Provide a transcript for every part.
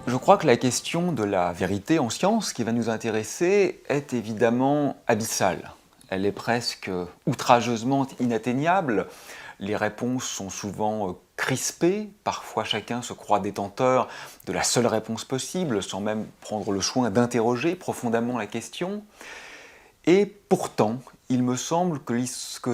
Je crois que la question de la vérité en science qui va nous intéresser est évidemment abyssale. Elle est presque outrageusement inatteignable. Les réponses sont souvent crispées, parfois chacun se croit détenteur de la seule réponse possible, sans même prendre le soin d'interroger profondément la question. Et pourtant, il me semble que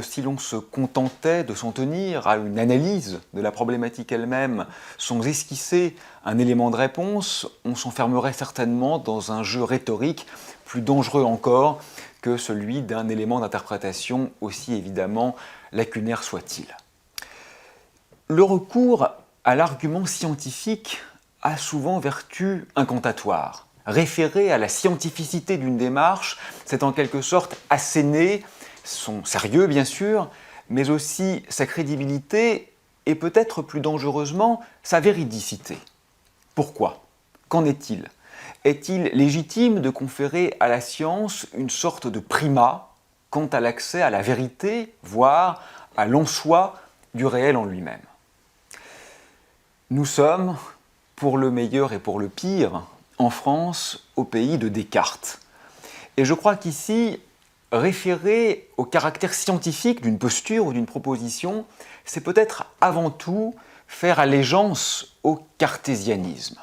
si l'on se contentait de s'en tenir à une analyse de la problématique elle-même, sans esquisser un élément de réponse, on s'enfermerait certainement dans un jeu rhétorique plus dangereux encore que celui d'un élément d'interprétation aussi évidemment lacunaire soit-il. Le recours à l'argument scientifique a souvent vertu incantatoire. Référer à la scientificité d'une démarche, c'est en quelque sorte asséner son sérieux bien sûr, mais aussi sa crédibilité et peut-être plus dangereusement sa véridicité. Pourquoi? Qu'en est-il? Est-il légitime de conférer à la science une sorte de primat quant à l'accès à la vérité, voire à l'en-soi du réel en lui-même? Nous sommes, pour le meilleur et pour le pire, en France, au pays de Descartes. Et je crois qu'ici, référer au caractère scientifique d'une posture ou d'une proposition, c'est peut-être avant tout faire allégeance au cartésianisme.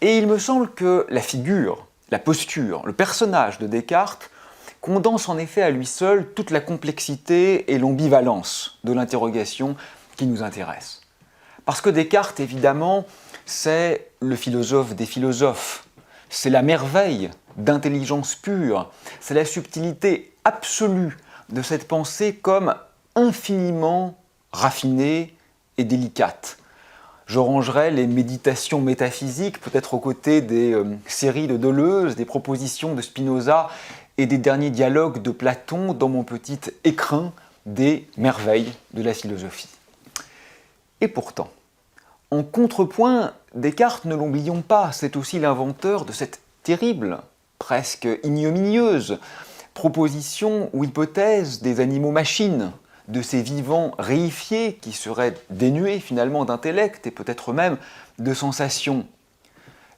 Et il me semble que la figure, la posture, le personnage de Descartes condense en effet à lui seul toute la complexité et l'ambivalence de l'interrogation qui nous intéresse. Parce que Descartes, évidemment, c'est le philosophe des philosophes, c'est la merveille d'intelligence pure, c'est la subtilité absolue de cette pensée comme infiniment raffinée et délicate. Je rangerai les méditations métaphysiques peut-être aux côtés des séries de Deleuze, des propositions de Spinoza et des derniers dialogues de Platon dans mon petit écrin des merveilles de la philosophie. Et pourtant, en contrepoint, Descartes, ne l'oublions pas, c'est aussi l'inventeur de cette terrible, presque ignominieuse, proposition ou hypothèse des animaux-machines, de ces vivants réifiés qui seraient dénués finalement d'intellect et peut-être même de sensations.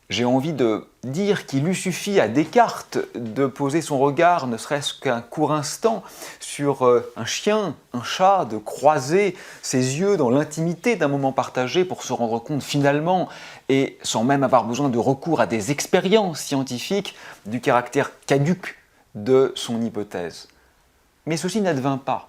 J'ai envie de dire qu'il eût suffi à Descartes de poser son regard, ne serait-ce qu'un court instant, sur un chien, un chat, de croiser ses yeux dans l'intimité d'un moment partagé pour se rendre compte finalement, et sans même avoir besoin de recours à des expériences scientifiques, du caractère caduc de son hypothèse. Mais ceci n'advint pas.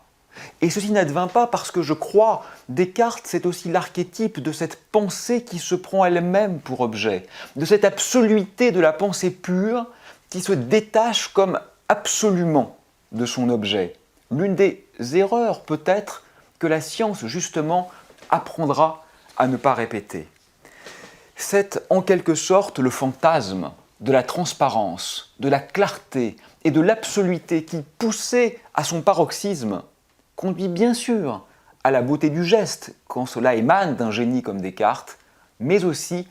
Et ceci n'advint pas parce que je crois, Descartes, c'est aussi l'archétype de cette pensée qui se prend elle-même pour objet, de cette absoluité de la pensée pure qui se détache comme absolument de son objet. L'une des erreurs peut-être que la science justement apprendra à ne pas répéter. C'est en quelque sorte le fantasme de la transparence, de la clarté et de l'absoluité qui, poussé à son paroxysme, conduit bien sûr à la beauté du geste quand cela émane d'un génie comme Descartes, mais aussi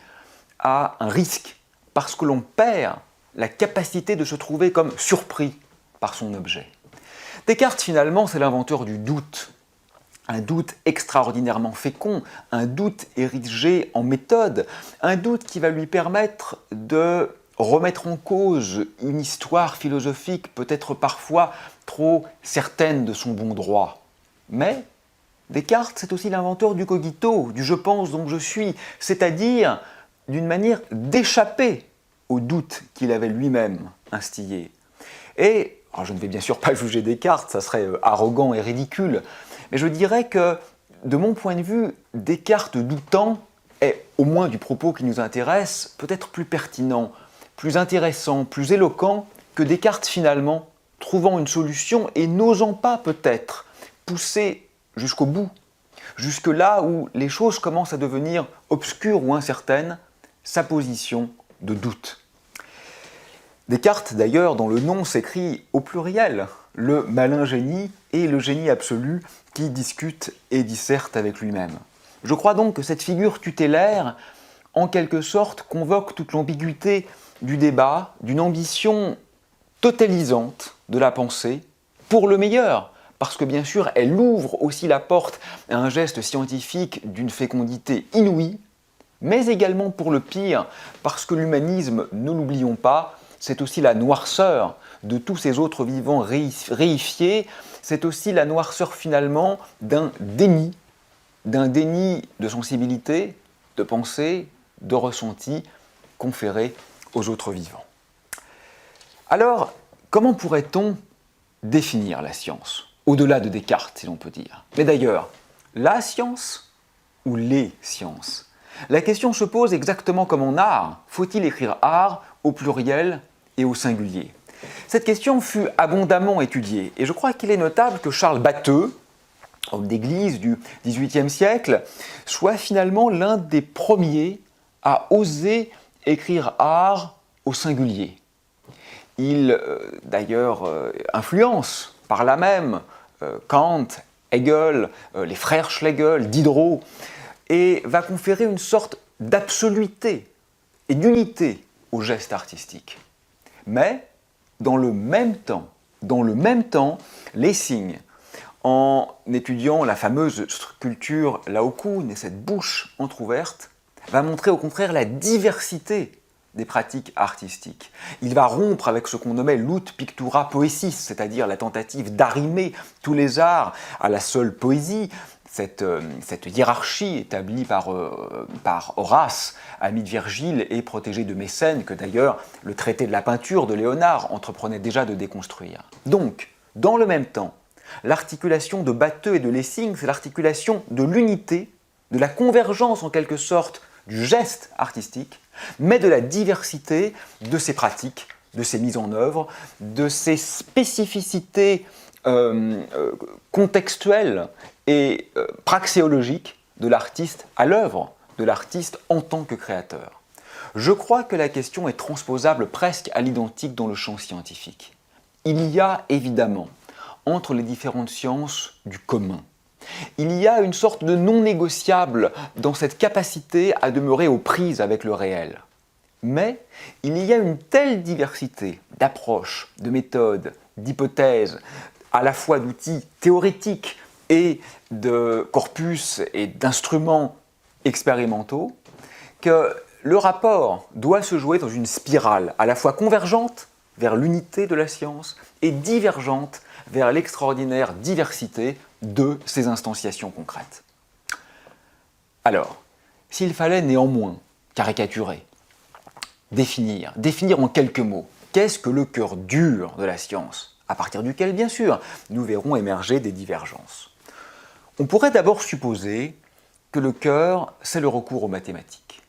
à un risque parce que l'on perd la capacité de se trouver comme surpris par son objet. Descartes finalement c'est l'inventeur du doute, un doute extraordinairement fécond, un doute érigé en méthode, un doute qui va lui permettre de remettre en cause une histoire philosophique peut-être parfois trop certaine de son bon droit. Mais Descartes, c'est aussi l'inventeur du cogito, du « je pense donc je suis », c'est-à-dire d'une manière d'échapper au doute qu'il avait lui-même instillé. Et, alors je ne vais bien sûr pas juger Descartes, ça serait arrogant et ridicule, mais je dirais que, de mon point de vue, Descartes doutant est, au moins du propos qui nous intéresse, peut-être plus pertinent, plus intéressant, plus éloquent que Descartes finalement, trouvant une solution et n'osant pas peut-être pousser jusqu'au bout, jusque là où les choses commencent à devenir obscures ou incertaines, sa position de doute. Descartes, d'ailleurs, dont le nom s'écrit au pluriel, le malin génie et le génie absolu qui discute et disserte avec lui-même. Je crois donc que cette figure tutélaire, en quelque sorte, convoque toute l'ambiguïté du débat, d'une ambition totalisante de la pensée, pour le meilleur, parce que bien sûr, elle ouvre aussi la porte à un geste scientifique d'une fécondité inouïe, mais également pour le pire, parce que l'humanisme, ne l'oublions pas, c'est aussi la noirceur de tous ces autres vivants réifiés, c'est aussi la noirceur finalement d'un déni de sensibilité, de pensée, de ressenti conféré aux autres vivants. Alors, comment pourrait-on définir la science, au-delà de Descartes, si l'on peut dire? Mais d'ailleurs, la science ou les sciences? La question se pose exactement comme en art. Faut-il écrire art au pluriel et au singulier? Cette question fut abondamment étudiée, et je crois qu'il est notable que Charles Batteux, homme d'église du XVIIIe siècle, soit finalement l'un des premiers à oser écrire art au singulier. Il, d'ailleurs, influence par là même Kant, Hegel, les frères Schlegel, Diderot, et va conférer une sorte d'absoluité et d'unité au geste artistique. Mais, dans le même temps, Lessing, en étudiant la fameuse sculpture Laocoon et cette bouche entr'ouverte, va montrer au contraire la diversité des pratiques artistiques. Il va rompre avec ce qu'on nommait l'ut pictura poesis, c'est-à-dire la tentative d'arrimer tous les arts à la seule poésie, cette hiérarchie établie par Horace, ami de Virgile et protégé de Mécène, que d'ailleurs le traité de la peinture de Léonard entreprenait déjà de déconstruire. Donc, dans le même temps, l'articulation de Batteux et de Lessing, c'est l'articulation de l'unité, de la convergence en quelque sorte du geste artistique, mais de la diversité de ses pratiques, de ses mises en œuvre, de ses spécificités contextuelles et praxéologiques de l'artiste à l'œuvre, de l'artiste en tant que créateur. Je crois que la question est transposable presque à l'identique dans le champ scientifique. Il y a évidemment, entre les différentes sciences, du commun. Il y a une sorte de non négociable dans cette capacité à demeurer aux prises avec le réel. Mais il y a une telle diversité d'approches, de méthodes, d'hypothèses, à la fois d'outils théoriques et de corpus et d'instruments expérimentaux, que le rapport doit se jouer dans une spirale à la fois convergente vers l'unité de la science et divergente vers l'extraordinaire diversité de ces instantiations concrètes. Alors, s'il fallait néanmoins caricaturer, définir en quelques mots, qu'est-ce que le cœur dur de la science, à partir duquel, bien sûr, nous verrons émerger des divergences? On pourrait d'abord supposer que le cœur, c'est le recours aux mathématiques.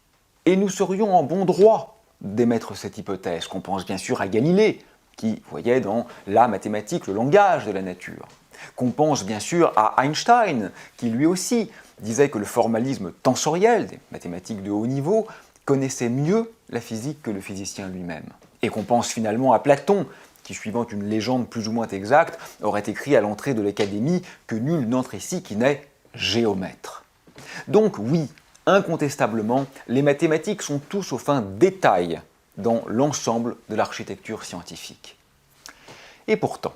Et nous serions en bon droit d'émettre cette hypothèse, qu'on pense bien sûr à Galilée, qui voyait dans la mathématique le langage de la nature. Qu'on pense bien sûr à Einstein, qui lui aussi disait que le formalisme tensoriel des mathématiques de haut niveau connaissait mieux la physique que le physicien lui-même. Et qu'on pense finalement à Platon, qui, suivant une légende plus ou moins exacte, aurait écrit à l'entrée de l'Académie que nul n'entre ici qui n'est géomètre. Donc oui, incontestablement, les mathématiques sont tout sauf un détail dans l'ensemble de l'architecture scientifique. Et pourtant,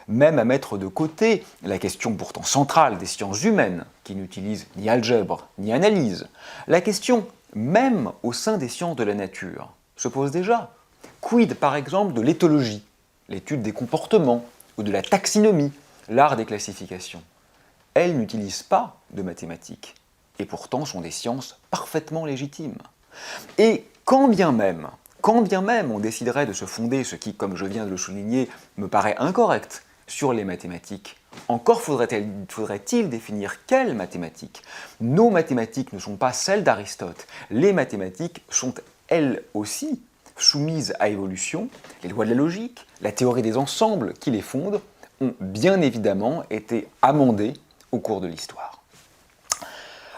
même à mettre de côté la question pourtant centrale des sciences humaines, qui n'utilisent ni algèbre ni analyse, la question, même au sein des sciences de la nature, se pose déjà. Quid par exemple de l'éthologie, l'étude des comportements, ou de la taxinomie, l'art des classifications? Elles n'utilisent pas de mathématiques, et pourtant sont des sciences parfaitement légitimes. Et quand bien même on déciderait de se fonder, ce qui, comme je viens de le souligner, me paraît incorrect, sur les mathématiques, encore faudrait-il définir quelles mathématiques? Nos mathématiques ne sont pas celles d'Aristote. Les mathématiques sont elles aussi soumises à évolution. Les lois de la logique, la théorie des ensembles qui les fondent, ont bien évidemment été amendées au cours de l'histoire.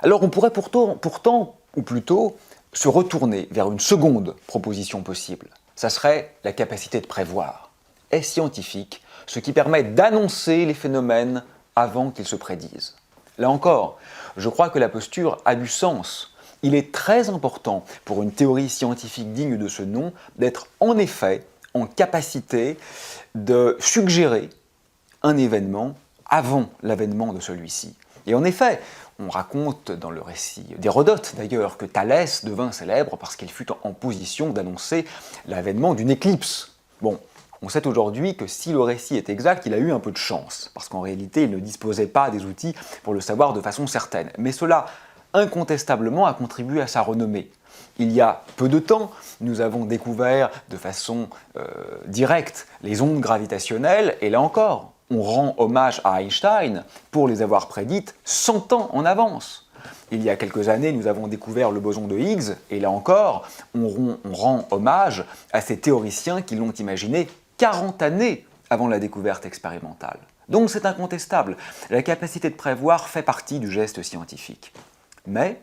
Alors on pourrait pourtant, ou plutôt, se retourner vers une seconde proposition possible. Ça serait la capacité de prévoir. Est scientifique, ce qui permet d'annoncer les phénomènes avant qu'ils se prédisent. Là encore, je crois que la posture a du sens. Il est très important pour une théorie scientifique digne de ce nom d'être en effet en capacité de suggérer un événement avant l'avènement de celui-ci. Et en effet, On raconte dans le récit d'Hérodote d'ailleurs que Thalès devint célèbre parce qu'il fut en position d'annoncer l'avènement d'une éclipse. Bon, on sait aujourd'hui que si le récit est exact, il a eu un peu de chance, parce qu'en réalité il ne disposait pas des outils pour le savoir de façon certaine. Mais cela, incontestablement, a contribué à sa renommée. Il y a peu de temps, nous avons découvert de façon directe les ondes gravitationnelles, et là encore, on rend hommage à Einstein pour les avoir prédites 100 ans en avance. Il y a quelques années, nous avons découvert le boson de Higgs, et là encore, on rend hommage à ces théoriciens qui l'ont imaginé 40 années avant la découverte expérimentale. Donc c'est incontestable, la capacité de prévoir fait partie du geste scientifique. Mais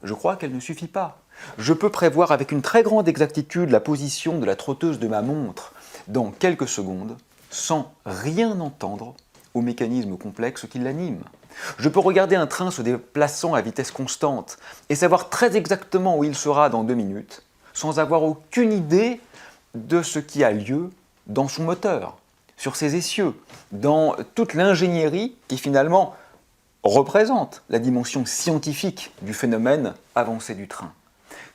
je crois qu'elle ne suffit pas. Je peux prévoir avec une très grande exactitude la position de la trotteuse de ma montre dans quelques secondes, sans rien entendre au mécanisme complexe qui l'anime. Je peux regarder un train se déplaçant à vitesse constante et savoir très exactement où il sera dans 2 minutes, sans avoir aucune idée de ce qui a lieu dans son moteur, sur ses essieux, dans toute l'ingénierie qui finalement représente la dimension scientifique du phénomène avancé du train.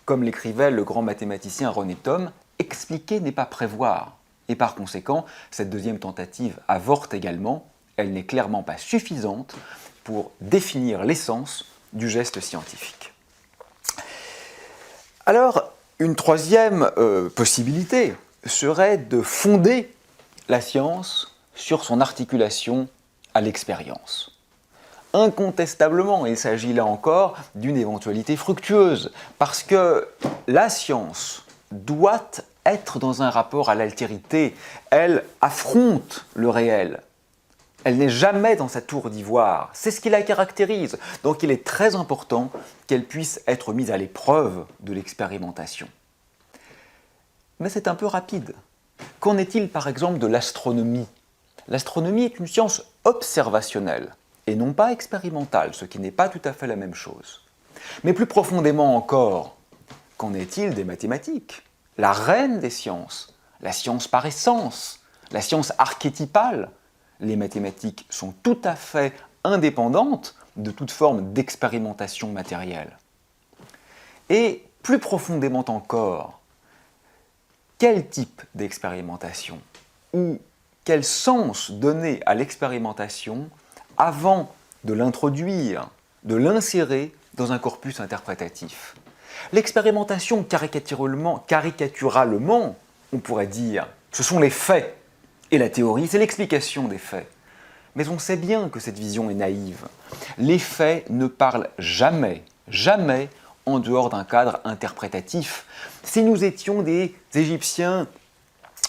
Comme l'écrivait le grand mathématicien René Thom, expliquer n'est pas prévoir. Et par conséquent, cette deuxième tentative avorte également, elle n'est clairement pas suffisante pour définir l'essence du geste scientifique. Alors, une troisième possibilité serait de fonder la science sur son articulation à l'expérience. Incontestablement, il s'agit là encore d'une éventualité fructueuse, parce que la science doit être dans un rapport à l'altérité, elle affronte le réel. Elle n'est jamais dans sa tour d'ivoire, c'est ce qui la caractérise, donc il est très important qu'elle puisse être mise à l'épreuve de l'expérimentation. Mais c'est un peu rapide. Qu'en est-il par exemple de l'astronomie? L'astronomie est une science observationnelle et non pas expérimentale, ce qui n'est pas tout à fait la même chose. Mais plus profondément encore, qu'en est-il des mathématiques? La reine des sciences, la science par essence, la science archétypale. Les mathématiques sont tout à fait indépendantes de toute forme d'expérimentation matérielle. Et plus profondément encore, quel type d'expérimentation ou quel sens donner à l'expérimentation avant de l'introduire, de l'insérer dans un corpus interprétatif? L'expérimentation, caricaturalement, on pourrait dire, ce sont les faits, et la théorie, c'est l'explication des faits. Mais on sait bien que cette vision est naïve. Les faits ne parlent jamais, jamais en dehors d'un cadre interprétatif. Si nous étions des Égyptiens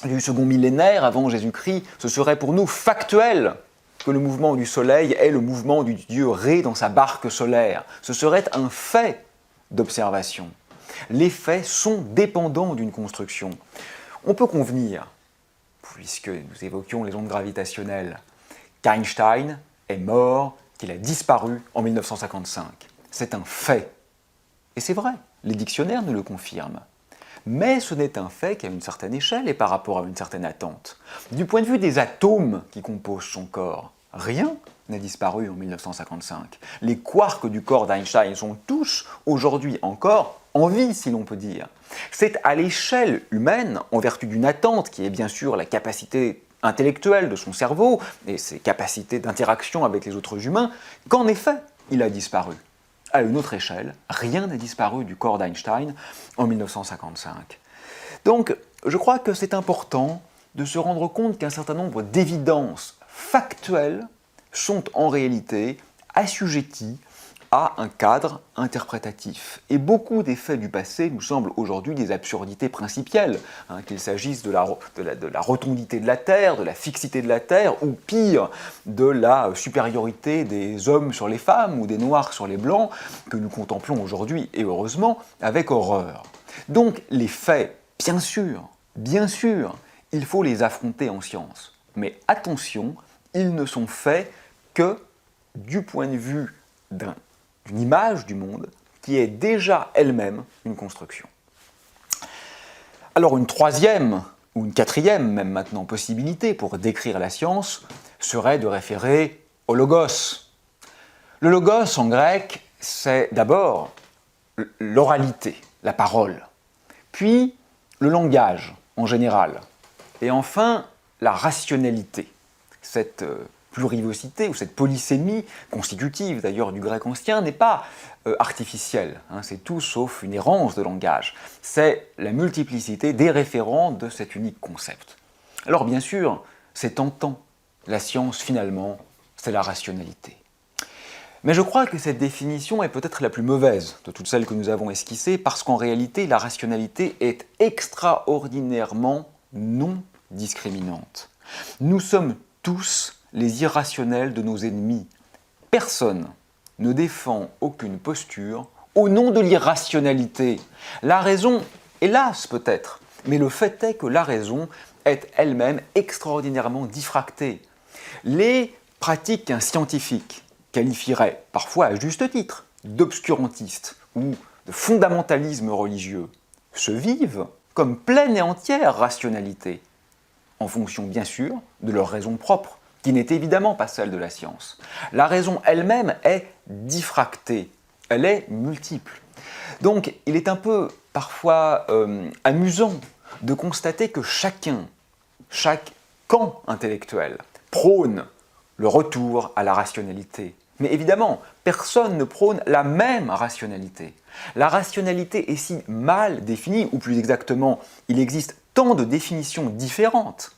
du second millénaire avant Jésus-Christ, ce serait pour nous factuel que le mouvement du soleil est le mouvement du dieu Ré dans sa barque solaire. Ce serait un fait d'observation. Les faits sont dépendants d'une construction. On peut convenir, puisque nous évoquions les ondes gravitationnelles, qu'Einstein est mort, qu'il a disparu en 1955. C'est un fait. Et c'est vrai, les dictionnaires nous le confirment. Mais ce n'est un fait qu'à une certaine échelle et par rapport à une certaine attente. Du point de vue des atomes qui composent son corps, rien n'a disparu en 1955. Les quarks du corps d'Einstein sont tous aujourd'hui encore en vie, si l'on peut dire. C'est à l'échelle humaine, en vertu d'une attente qui est bien sûr la capacité intellectuelle de son cerveau et ses capacités d'interaction avec les autres humains, qu'en effet, il a disparu. À une autre échelle, rien n'a disparu du corps d'Einstein en 1955. Donc, je crois que c'est important de se rendre compte qu'un certain nombre d'évidences factuelles sont en réalité assujetties à un cadre interprétatif. Et beaucoup des faits du passé nous semblent aujourd'hui des absurdités principielles, qu'il s'agisse de la rotondité de la Terre, de la fixité de la Terre, ou pire, de la supériorité des hommes sur les femmes ou des noirs sur les blancs, que nous contemplons aujourd'hui, et heureusement, avec horreur. Donc les faits, bien sûr, il faut les affronter en science. Mais attention, ils ne sont faits que du point de vue d'une image du monde qui est déjà elle-même une construction. Alors une troisième, ou une quatrième même maintenant, possibilité pour décrire la science serait de référer au logos. Le logos en grec, c'est d'abord l'oralité, la parole, puis le langage en général, et enfin la rationalité, cette plurivocité ou cette polysémie constitutive d'ailleurs du grec ancien n'est pas artificielle, hein, c'est tout sauf une errance de langage, c'est la multiplicité des référents de cet unique concept. Alors bien sûr, c'est tentant, la science finalement, c'est la rationalité. Mais je crois que cette définition est peut-être la plus mauvaise de toutes celles que nous avons esquissées, parce qu'en réalité, la rationalité est extraordinairement non discriminante. Nous sommes tous les irrationnels de nos ennemis. Personne ne défend aucune posture au nom de l'irrationalité. La raison, hélas peut-être, mais le fait est que la raison est elle-même extraordinairement diffractée. Les pratiques scientifiques qualifierait parfois à juste titre d'obscurantiste ou de fondamentalisme religieux, se vivent comme pleine et entière rationalité, en fonction bien sûr de leur raison propre, qui n'est évidemment pas celle de la science. La raison elle-même est diffractée, elle est multiple. Donc il est un peu parfois amusant de constater que chaque camp intellectuel prône le retour à la rationalité. Mais évidemment, personne ne prône la même rationalité. La rationalité est si mal définie, ou plus exactement, il existe tant de définitions différentes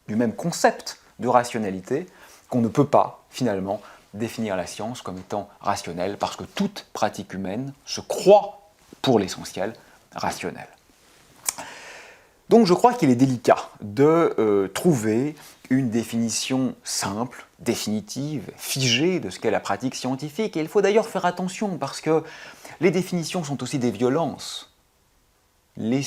du même concept de rationalité qu'on ne peut pas, finalement, définir la science comme étant rationnelle, parce que toute pratique humaine se croit, pour l'essentiel, rationnelle. Donc je crois qu'il est délicat de trouver une définition simple, définitive, figée de ce qu'est la pratique scientifique. Et il faut d'ailleurs faire attention parce que les définitions sont aussi des violences. Les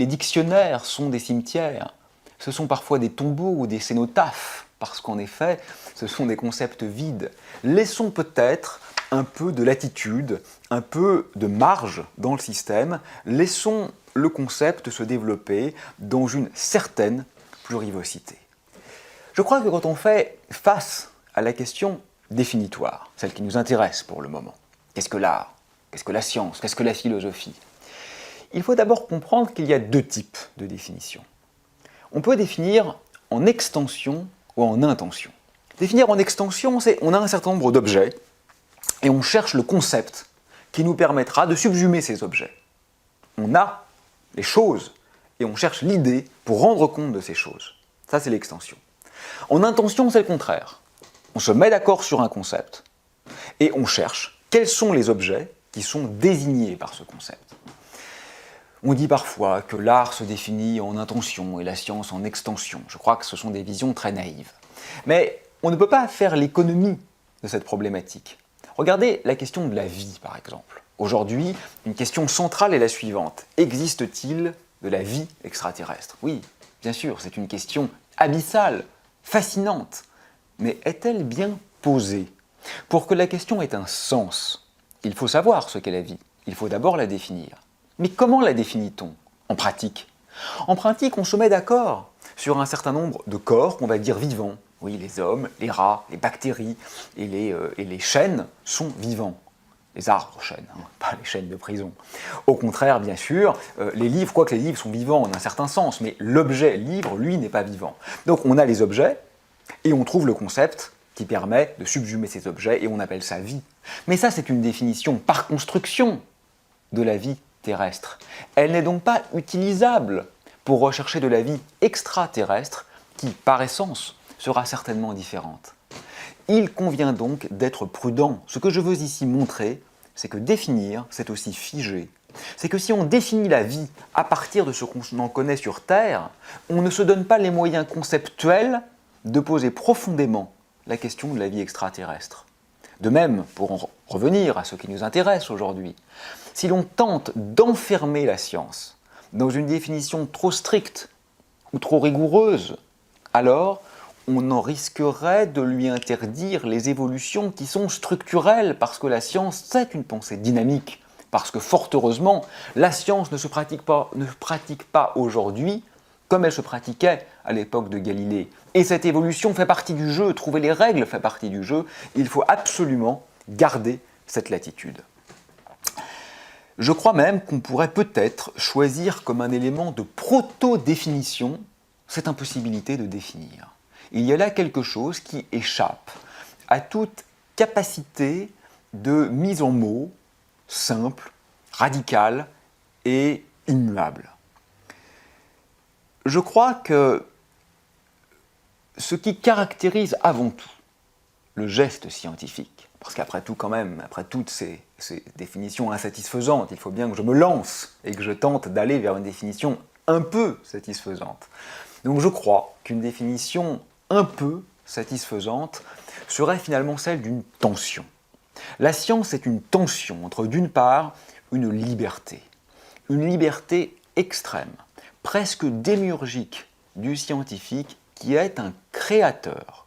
dictionnaires sont des cimetières. Ce sont parfois des tombeaux ou des cénotaphes parce qu'en effet, ce sont des concepts vides. Laissons peut-être un peu de latitude, un peu de marge dans le système. Laissons le concept se développer dans une certaine plurivocité. Je crois que quand on fait face à la question définitoire, celle qui nous intéresse pour le moment, qu'est-ce que l'art? Qu'est-ce que la science? Qu'est-ce que la philosophie? Il faut d'abord comprendre qu'il y a deux types de définition. On peut définir en extension ou en intention. Définir en extension, c'est on a un certain nombre d'objets et on cherche le concept qui nous permettra de subsumer ces objets. On a les choses et on cherche l'idée pour rendre compte de ces choses. Ça, c'est l'extension. En intention, c'est le contraire. On se met d'accord sur un concept et on cherche quels sont les objets qui sont désignés par ce concept. On dit parfois que l'art se définit en intention et la science en extension. Je crois que ce sont des visions très naïves. Mais on ne peut pas faire l'économie de cette problématique. Regardez la question de la vie, par exemple. Aujourd'hui, une question centrale est la suivante. Existe-t-il de la vie extraterrestre? Oui, bien sûr, c'est une question abyssale, fascinante. Mais est-elle bien posée? Pour que la question ait un sens, il faut savoir ce qu'est la vie. Il faut d'abord la définir. Mais comment la définit-on en pratique? En pratique, on se met d'accord sur un certain nombre de corps qu'on va dire vivants. Oui, les hommes, les rats, les bactéries et les chênes sont vivants. Les arbres chênes, hein, pas les chênes de prison. Au contraire, bien sûr, les livres, quoique les livres sont vivants en un certain sens, mais l'objet livre, lui, n'est pas vivant. Donc on a les objets et on trouve le concept qui permet de subsumer ces objets et on appelle ça vie. Mais ça, c'est une définition par construction de la vie terrestre. Elle n'est donc pas utilisable pour rechercher de la vie extraterrestre qui, par essence, sera certainement différente. Il convient donc d'être prudent. Ce que je veux ici montrer, c'est que définir, c'est aussi figer. C'est que si on définit la vie à partir de ce qu'on en connaît sur Terre, on ne se donne pas les moyens conceptuels de poser profondément la question de la vie extraterrestre. De même, pour en revenir à ce qui nous intéresse aujourd'hui, si l'on tente d'enfermer la science dans une définition trop stricte ou trop rigoureuse, alors on en risquerait de lui interdire les évolutions qui sont structurelles, parce que la science, c'est une pensée dynamique, parce que fort heureusement, la science ne se pratique pas aujourd'hui comme elle se pratiquait à l'époque de Galilée. Et cette évolution fait partie du jeu, trouver les règles fait partie du jeu. Il faut absolument garder cette latitude. Je crois même qu'on pourrait peut-être choisir comme un élément de proto-définition cette impossibilité de définir. Il y a là quelque chose qui échappe à toute capacité de mise en mots simple, radicale et immuable. Je crois que ce qui caractérise avant tout le geste scientifique, parce qu'après tout quand même, après toutes ces définitions insatisfaisantes, il faut bien que je me lance et que je tente d'aller vers une définition un peu satisfaisante. Donc je crois qu'une définition un peu satisfaisante serait finalement celle d'une tension. La science est une tension entre, d'une part, une liberté extrême, presque démiurgique du scientifique qui est un créateur.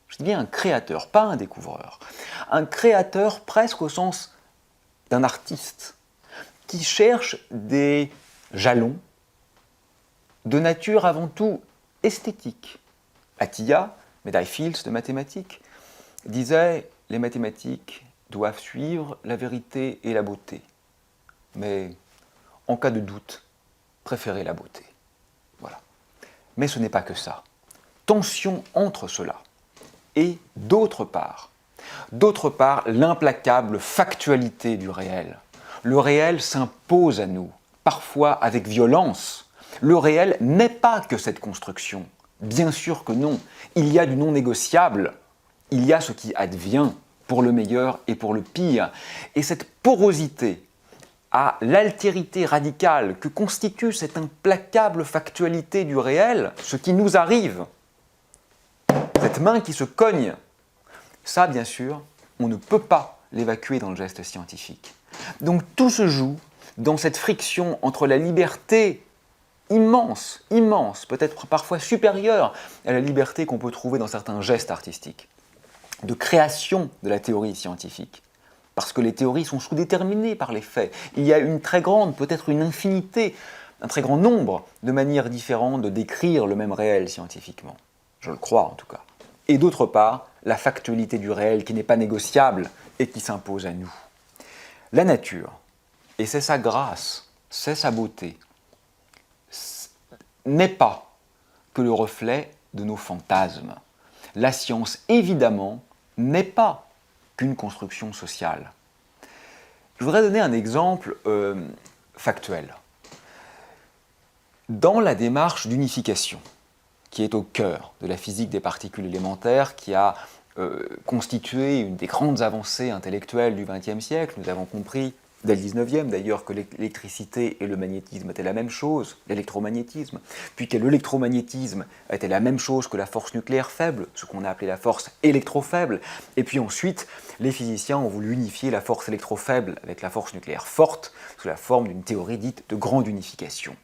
Je dis bien un créateur, pas un découvreur. Un créateur presque au sens d'un artiste qui cherche des jalons de nature avant tout esthétique. Atiyah, médaille Fields de mathématiques, disait « Les mathématiques doivent suivre la vérité et la beauté. Mais en cas de doute, préférez la beauté. » Voilà. Mais ce n'est pas que ça. Tension entre cela. Et d'autre part, l'implacable factualité du réel. Le réel s'impose à nous, parfois avec violence. Le réel n'est pas que cette construction. Bien sûr que non. Il y a du non négociable. Il y a ce qui advient pour le meilleur et pour le pire. Et cette porosité à l'altérité radicale que constitue cette implacable factualité du réel, ce qui nous arrive, cette main qui se cogne, ça bien sûr, on ne peut pas l'évacuer dans le geste scientifique. Donc tout se joue dans cette friction entre la liberté immense, peut-être parfois supérieure à la liberté qu'on peut trouver dans certains gestes artistiques, de création de la théorie scientifique. Parce que les théories sont sous-déterminées par les faits. Il y a une très grande, peut-être une infinité, un très grand nombre de manières différentes de décrire le même réel scientifiquement. Je le crois en tout cas. Et d'autre part, la factualité du réel qui n'est pas négociable et qui s'impose à nous. La nature, et c'est sa grâce, c'est sa beauté, n'est pas que le reflet de nos fantasmes. La science, évidemment, n'est pas qu'une construction sociale. Je voudrais donner un exemple factuel. Dans la démarche d'unification, qui est au cœur de la physique des particules élémentaires, qui a constitué une des grandes avancées intellectuelles du XXe siècle, nous avons compris dès le XIXe d'ailleurs que l'électricité et le magnétisme étaient la même chose, l'électromagnétisme, puis que l'électromagnétisme était la même chose que la force nucléaire faible, ce qu'on a appelé la force électrofaible, et puis ensuite les physiciens ont voulu unifier la force électrofaible avec la force nucléaire forte sous la forme d'une théorie dite de grande unification.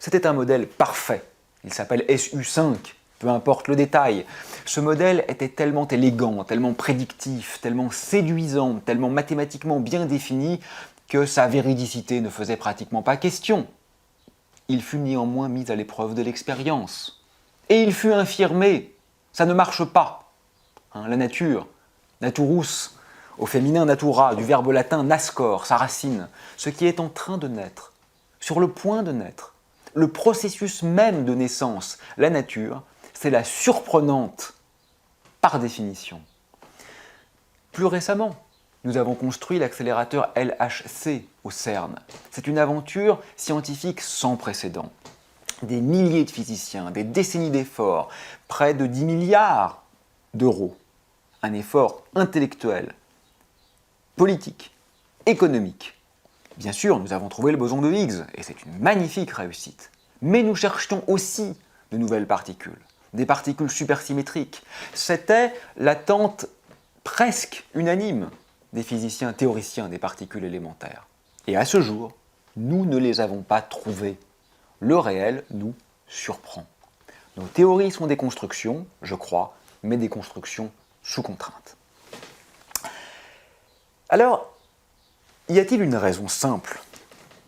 C'était un modèle parfait, il s'appelle SU5, peu importe le détail. Ce modèle était tellement élégant, tellement prédictif, tellement séduisant, tellement mathématiquement bien défini que sa véridicité ne faisait pratiquement pas question. Il fut néanmoins mis à l'épreuve de l'expérience. Et il fut infirmé. Ça ne marche pas. La nature, naturus, au féminin natura, du verbe latin nascor, sa racine, ce qui est en train de naître, sur le point de naître, le processus même de naissance, la nature, c'est la surprenante, par définition. Plus récemment, nous avons construit l'accélérateur LHC au CERN. C'est une aventure scientifique sans précédent. Des milliers de physiciens, des décennies d'efforts, près de 10 milliards d'euros. Un effort intellectuel, politique, économique. Bien sûr, nous avons trouvé le boson de Higgs, et c'est une magnifique réussite. Mais nous cherchions aussi de nouvelles particules, des particules supersymétriques. C'était l'attente presque unanime des physiciens théoriciens des particules élémentaires. Et à ce jour, nous ne les avons pas trouvées. Le réel nous surprend. Nos théories sont des constructions, je crois, mais des constructions sous contrainte. Alors, y a-t-il une raison simple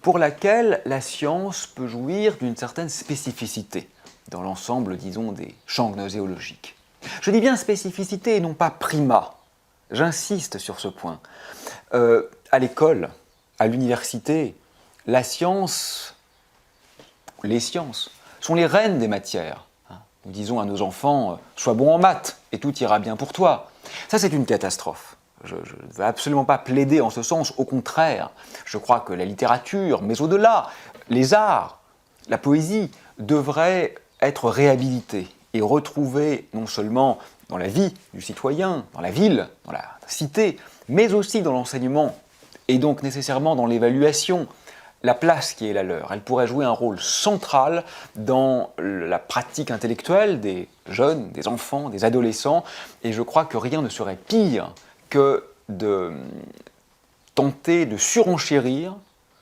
pour laquelle la science peut jouir d'une certaine spécificité dans l'ensemble, disons, des champs gnoséologiques? Je dis bien spécificité et non pas primat. J'insiste sur ce point. À l'école, à l'université, la science, les sciences, sont les reines des matières. Nous disons à nos enfants, sois bon en maths et tout ira bien pour toi. Ça, c'est une catastrophe. Je ne veux absolument pas plaider en ce sens, au contraire. Je crois que la littérature, mais au-delà, les arts, la poésie, devraient être réhabilités et retrouvés non seulement dans la vie du citoyen, dans la ville, dans la cité, mais aussi dans l'enseignement, et donc nécessairement dans l'évaluation, la place qui est la leur. Elle pourrait jouer un rôle central dans la pratique intellectuelle des jeunes, des enfants, des adolescents, et je crois que rien ne serait pire que de tenter de surenchérir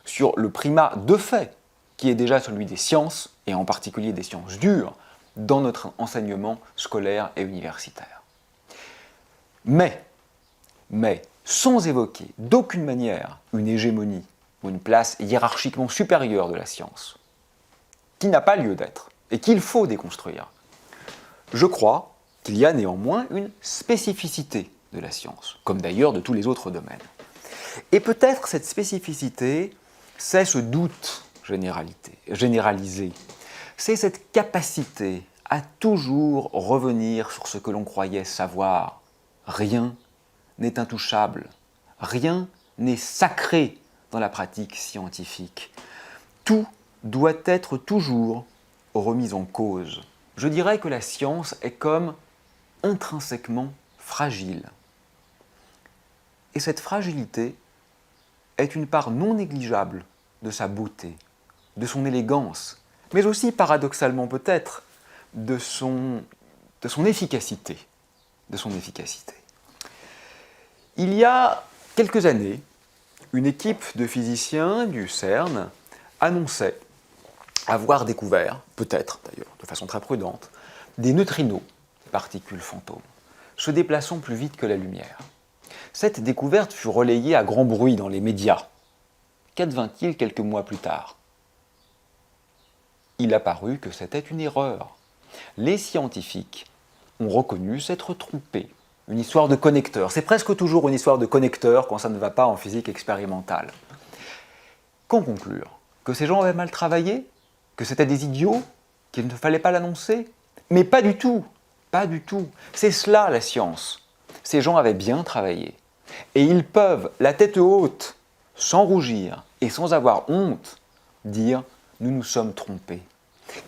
sur le primat de fait, qui est déjà celui des sciences, et en particulier des sciences dures, dans notre enseignement scolaire et universitaire. Mais, sans évoquer d'aucune manière une hégémonie ou une place hiérarchiquement supérieure de la science, qui n'a pas lieu d'être et qu'il faut déconstruire, je crois qu'il y a néanmoins une spécificité de la science, comme d'ailleurs de tous les autres domaines. Et peut-être cette spécificité, c'est ce doute généralisé, c'est cette capacité à toujours revenir sur ce que l'on croyait savoir. Rien n'est intouchable, rien n'est sacré dans la pratique scientifique. Tout doit être toujours remis en cause. Je dirais que la science est comme intrinsèquement fragile. Et cette fragilité est une part non négligeable de sa beauté, de son élégance, mais aussi, paradoxalement peut-être, de son efficacité. Il y a quelques années, une équipe de physiciens du CERN annonçait avoir découvert, peut-être d'ailleurs de façon très prudente, des neutrinos, particules fantômes, se déplaçant plus vite que la lumière. Cette découverte fut relayée à grand bruit dans les médias. Qu'advint-il quelques mois plus tard ? Il apparut que c'était une erreur. Les scientifiques ont reconnu s'être trompés. Une histoire de connecteur. C'est presque toujours une histoire de connecteur quand ça ne va pas en physique expérimentale. Qu'en conclure ? Que ces gens avaient mal travaillé ? Que c'était des idiots ? Qu'il ne fallait pas l'annoncer ? Mais pas du tout. Pas du tout. C'est cela la science. Ces gens avaient bien travaillé. Et ils peuvent, la tête haute, sans rougir et sans avoir honte, dire « nous nous sommes trompés ».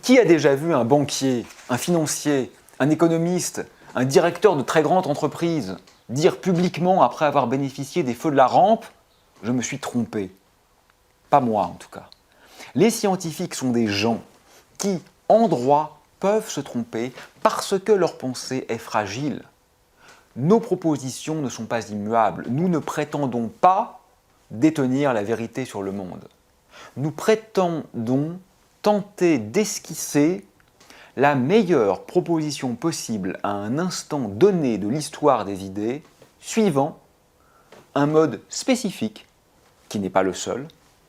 Qui a déjà vu un banquier, un financier, un économiste, un directeur de très grande entreprise dire publiquement, après avoir bénéficié des feux de la rampe, « je me suis trompé ». Pas moi en tout cas. Les scientifiques sont des gens qui, en droit, peuvent se tromper parce que leur pensée est fragile. Nos propositions ne sont pas immuables. Nous ne prétendons pas détenir la vérité sur le monde. Nous prétendons tenter d'esquisser la meilleure proposition possible à un instant donné de l'histoire des idées, suivant un mode spécifique, qui n'est pas le seul,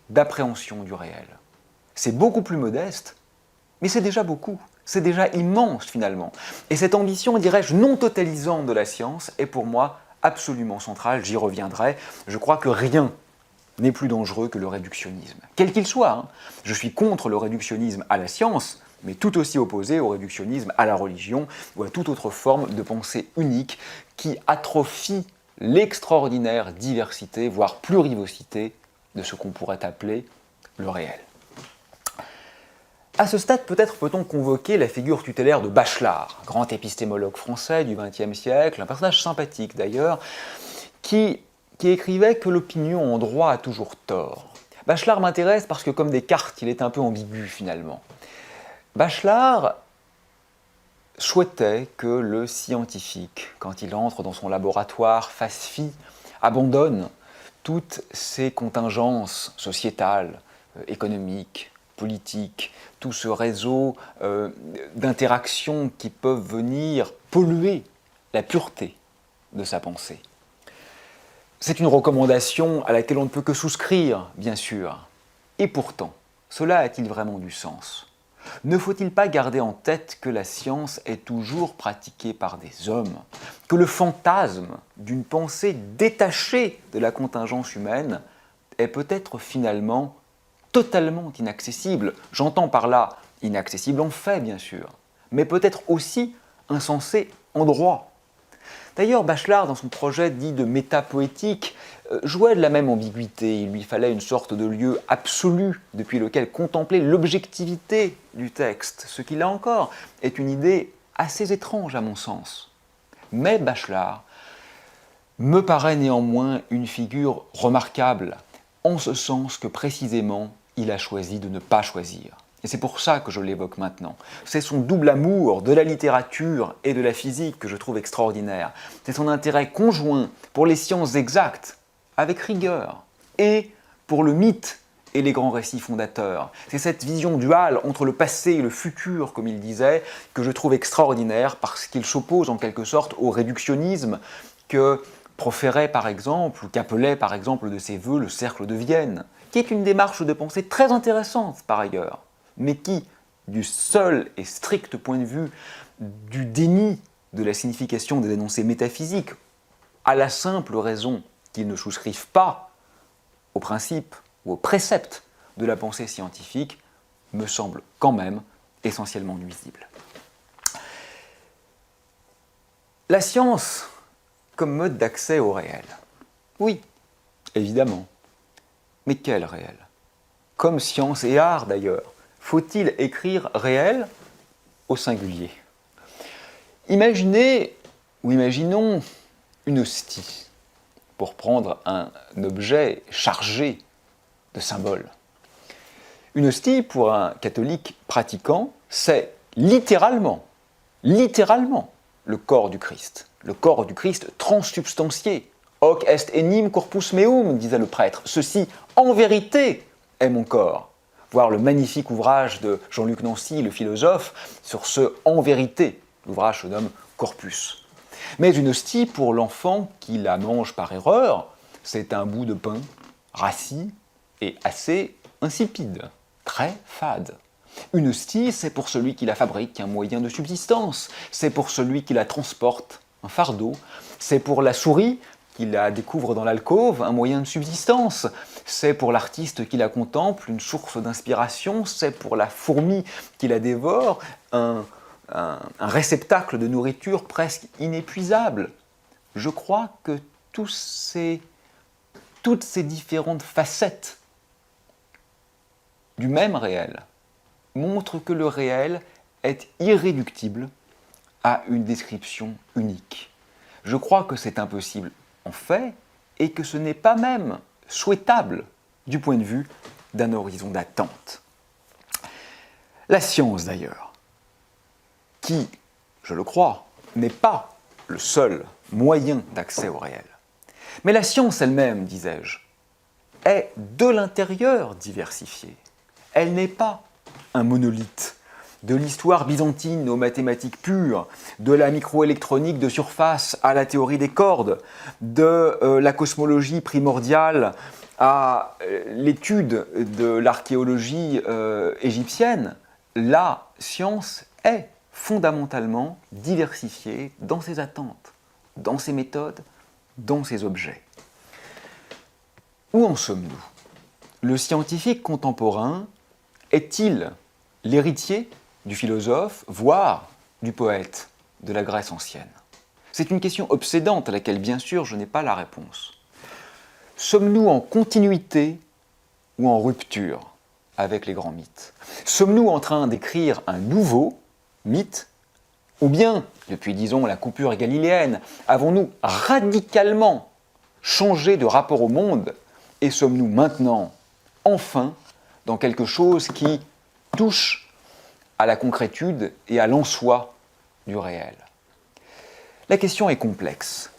d'appréhension du réel. C'est beaucoup plus modeste, mais c'est déjà beaucoup. C'est déjà immense finalement. Et cette ambition, dirais-je, non totalisante de la science est pour moi absolument centrale, j'y reviendrai. Je crois que rien n'est plus dangereux que le réductionnisme. Quel qu'il soit, hein. Je suis contre le réductionnisme à la science, mais tout aussi opposé au réductionnisme à la religion ou à toute autre forme de pensée unique qui atrophie l'extraordinaire diversité, voire plurivocité de ce qu'on pourrait appeler le réel. À ce stade, peut-être peut-on convoquer la figure tutélaire de Bachelard, grand épistémologue français du XXe siècle, un personnage sympathique d'ailleurs, qui écrivait que l'opinion en droit a toujours tort. Bachelard m'intéresse parce que comme Descartes, il est un peu ambigu finalement. Bachelard souhaitait que le scientifique, quand il entre dans son laboratoire, fasse fi, abandonne toutes ces contingences sociétales, économiques, politiques, tout ce réseau d'interactions qui peuvent venir polluer la pureté de sa pensée. C'est une recommandation à laquelle on ne peut que souscrire, bien sûr. Et pourtant, cela a-t-il vraiment du sens ? Ne faut-il pas garder en tête que la science est toujours pratiquée par des hommes, que le fantasme d'une pensée détachée de la contingence humaine est peut-être finalement totalement inaccessible? J'entends par là inaccessible en fait, bien sûr, mais peut-être aussi insensé en droit. D'ailleurs, Bachelard, dans son projet dit de métapoétique, jouait de la même ambiguïté. Il lui fallait une sorte de lieu absolu depuis lequel contempler l'objectivité du texte, ce qui, là encore, est une idée assez étrange à mon sens. Mais Bachelard me paraît néanmoins une figure remarquable, en ce sens que précisément, il a choisi de ne pas choisir. Et c'est pour ça que je l'évoque maintenant. C'est son double amour de la littérature et de la physique que je trouve extraordinaire. C'est son intérêt conjoint pour les sciences exactes, avec rigueur, et pour le mythe et les grands récits fondateurs. C'est cette vision duale entre le passé et le futur, comme il disait, que je trouve extraordinaire parce qu'il s'oppose en quelque sorte au réductionnisme que proférait par exemple, ou qu'appelait par exemple de ses voeux le Cercle de Vienne, qui est une démarche de pensée très intéressante par ailleurs, mais qui, du seul et strict point de vue du déni de la signification des énoncés métaphysiques, à la simple raison qu'ils ne souscrivent pas aux principes ou aux préceptes de la pensée scientifique, me semble quand même essentiellement nuisible. La science comme mode d'accès au réel. Oui, évidemment. Mais quel réel? Comme science et art d'ailleurs, faut-il écrire réel au singulier? Imaginez, ou imaginons, une hostie, pour prendre un objet chargé de symboles. Une hostie, pour un catholique pratiquant, c'est littéralement, le corps du Christ transsubstantié. Hoc est enim corpus meum, disait le prêtre. Ceci, en vérité, est mon corps. Voir le magnifique ouvrage de Jean-Luc Nancy, le philosophe, sur ce en vérité. L'ouvrage se nomme Corpus. Mais une hostie, pour l'enfant qui la mange par erreur, c'est un bout de pain rassis et assez insipide, très fade. Une hostie, c'est pour celui qui la fabrique un moyen de subsistance, c'est pour celui qui la transporte un fardeau, c'est pour la souris qui la découvre dans l'alcôve un moyen de subsistance, c'est pour l'artiste qui la contemple une source d'inspiration, c'est pour la fourmi qui la dévore un réceptacle de nourriture presque inépuisable. Je crois que toutes ces différentes facettes du même réel montrent que le réel est irréductible à une description unique. Je crois que c'est impossible en fait et que ce n'est pas même souhaitable du point de vue d'un horizon d'attente. La science d'ailleurs, qui, je le crois, n'est pas le seul moyen d'accès au réel. Mais la science elle-même, disais-je, est de l'intérieur diversifiée. Elle n'est pas un monolithe. De l'histoire byzantine aux mathématiques pures, de la microélectronique de surface à la théorie des cordes, de la cosmologie primordiale à l'étude de l'archéologie égyptienne, la science est fondamentalement diversifiée dans ses attentes, dans ses méthodes, dans ses objets. Où en sommes-nous? Le scientifique contemporain est-il l'héritier du philosophe, voire du poète de la Grèce ancienne? C'est une question obsédante à laquelle, bien sûr, je n'ai pas la réponse. Sommes-nous en continuité ou en rupture avec les grands mythes? Sommes-nous en train d'écrire un nouveau mythe? Ou bien, depuis, disons, la coupure galiléenne, avons-nous radicalement changé de rapport au monde et sommes-nous maintenant, enfin, dans quelque chose qui touche à la concrétude et à l'en-soi du réel? La question est complexe.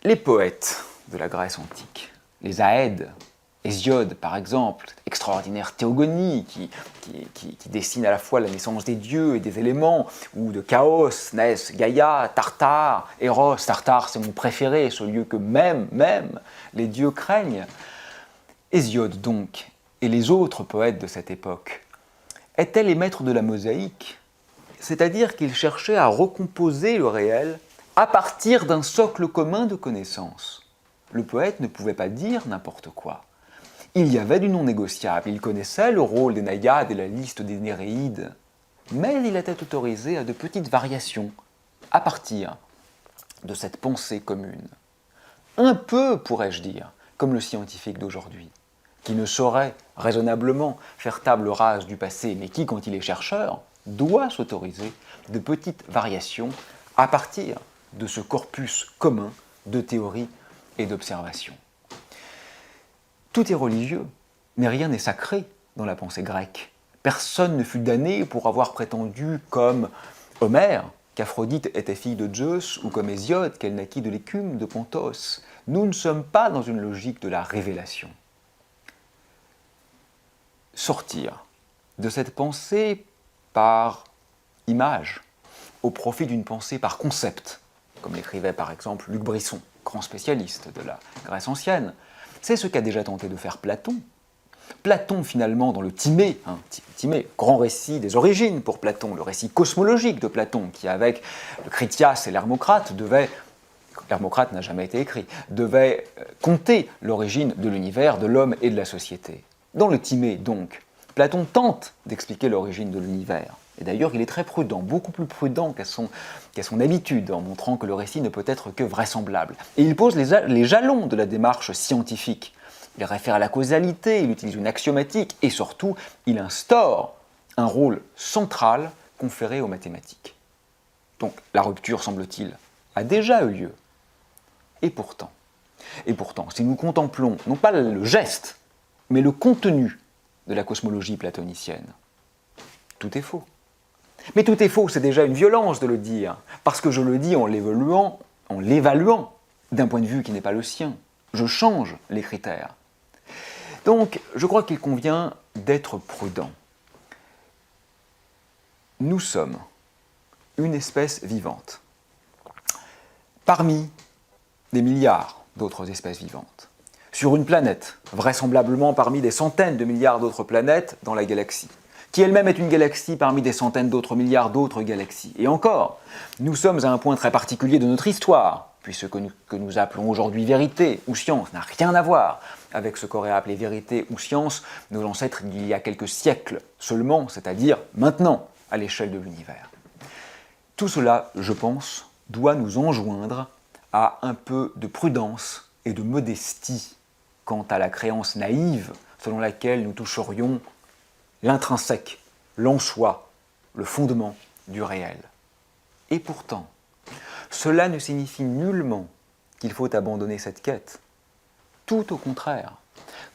Les poètes de la Grèce antique, les Aèdes, Hésiode par exemple, extraordinaire théogonie qui dessine à la fois la naissance des dieux et des éléments, ou de chaos, naissent Gaïa, Tartare, Eros. Tartare, c'est mon préféré, ce lieu que même les dieux craignent. Hésiode donc, et les autres poètes de cette époque, étaient les maîtres de la mosaïque, c'est-à-dire qu'ils cherchaient à recomposer le réel à partir d'un socle commun de connaissances. Le poète ne pouvait pas dire n'importe quoi. Il y avait du non négociable, il connaissait le rôle des naïades et la liste des Néréides, mais il était autorisé à de petites variations à partir de cette pensée commune. Un peu, pourrais-je dire, comme le scientifique d'aujourd'hui, qui ne saurait raisonnablement faire table rase du passé, mais qui, quand il est chercheur, doit s'autoriser de petites variations à partir de ce corpus commun de théories et d'observations. Tout est religieux, mais rien n'est sacré dans la pensée grecque. Personne ne fut damné pour avoir prétendu, comme Homère, qu'Aphrodite était fille de Zeus, ou comme Hésiode, qu'elle naquit de l'écume de Pontos. Nous ne sommes pas dans une logique de la révélation. Sortir de cette pensée par image, au profit d'une pensée par concept, comme l'écrivait par exemple Luc Brisson, grand spécialiste de la Grèce ancienne, c'est ce qu'a déjà tenté de faire Platon. Platon, finalement, dans le Timée, Timée, grand récit des origines pour Platon, le récit cosmologique de Platon, qui avec le Critias et l'Hermocrate l'Hermocrate n'a jamais été écrit, devait compter l'origine de l'univers, de l'homme et de la société. Dans le Timée, donc, Platon tente d'expliquer l'origine de l'univers. Et d'ailleurs, il est très prudent, beaucoup plus prudent qu'à son habitude, en montrant que le récit ne peut être que vraisemblable. Et il pose les jalons de la démarche scientifique. Il réfère à la causalité, il utilise une axiomatique, et surtout, il instaure un rôle central conféré aux mathématiques. Donc, la rupture, semble-t-il, a déjà eu lieu. Et pourtant, si nous contemplons, non pas le geste, mais le contenu de la cosmologie platonicienne, tout est faux. Mais tout est faux, c'est déjà une violence de le dire, parce que je le dis en l'évaluant d'un point de vue qui n'est pas le sien. Je change les critères. Donc, je crois qu'il convient d'être prudent. Nous sommes une espèce vivante, parmi des milliards d'autres espèces vivantes, sur une planète, vraisemblablement parmi des centaines de milliards d'autres planètes dans la galaxie, qui elle-même est une galaxie parmi des centaines d'autres milliards d'autres galaxies. Et encore, nous sommes à un point très particulier de notre histoire, puisque ce que nous appelons aujourd'hui vérité ou science n'a rien à voir avec ce qu'auraient appelé vérité ou science nos ancêtres il y a quelques siècles seulement, c'est-à-dire maintenant, à l'échelle de l'univers. Tout cela, je pense, doit nous enjoindre à un peu de prudence et de modestie quant à la créance naïve selon laquelle nous toucherions l'intrinsèque, l'en-soi, le fondement du réel. Et pourtant, cela ne signifie nullement qu'il faut abandonner cette quête. Tout au contraire.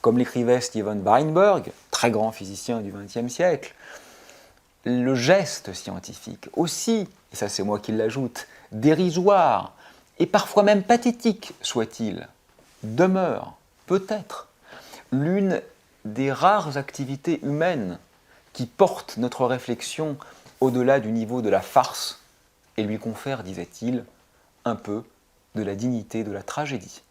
Comme l'écrivait Steven Weinberg, très grand physicien du XXe siècle, le geste scientifique aussi, et ça c'est moi qui l'ajoute, dérisoire, et parfois même pathétique soit-il, demeure peut-être l'une des rares activités humaines qui portent notre réflexion au-delà du niveau de la farce et lui confère, disait-il, un peu de la dignité de la tragédie.